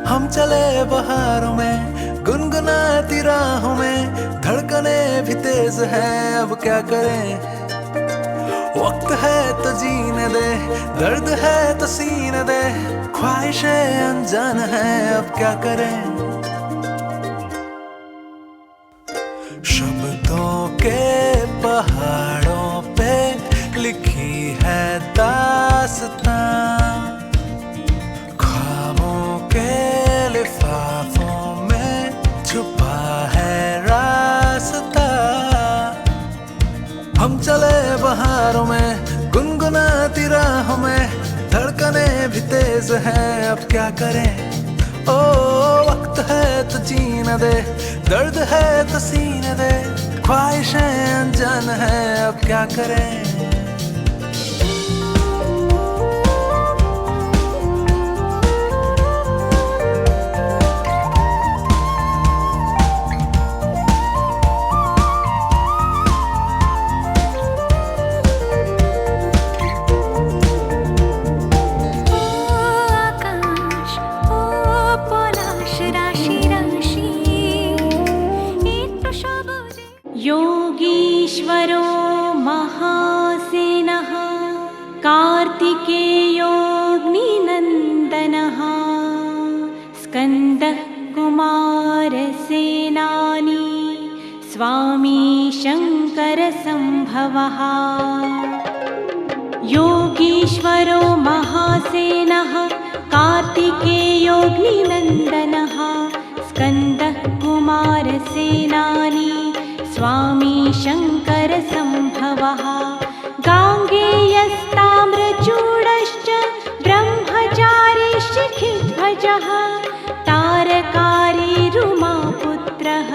हम चले बहारों में गुनगुनाती राहों में, धड़कने भी तेज है अब क्या करें। वक्त है तो जीने दे, दर्द है तो सीने दे, ख्वाहिशें अनजान है अब क्या करें। शब्दों के पहाड़ों पे लिखी है दास्तां, ख्वाबों के लिफाफों में छुपा है रास्ता। हम चले बहारों में गुनगुनाती राहों में, धड़कने भी तेज हैं अब क्या करें। ओ वक्त है तो जीने दे, दर्द है तो सीने दे, ख्वाहिशें अनजान है अब क्या करें। योगीश्वरो महासेनः कार्तिकेयोऽग्निनन्दनः स्कन्दः कुमारसेनानी स्वामी शङ्करसम्भवः। योगीश्वरो महासेनः कार्तिकेयोऽग्निनन्दनः स्कन्दः कुमारसेनानी स्वामी शङ्करसम्भवः। गाङ्गेयस्ताम्रचूडश्च ब्रह्मचारी शिखिध्वजः तारकारी रुमापुत्रः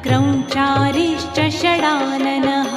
क्रौञ्चारिश्च षडाननः।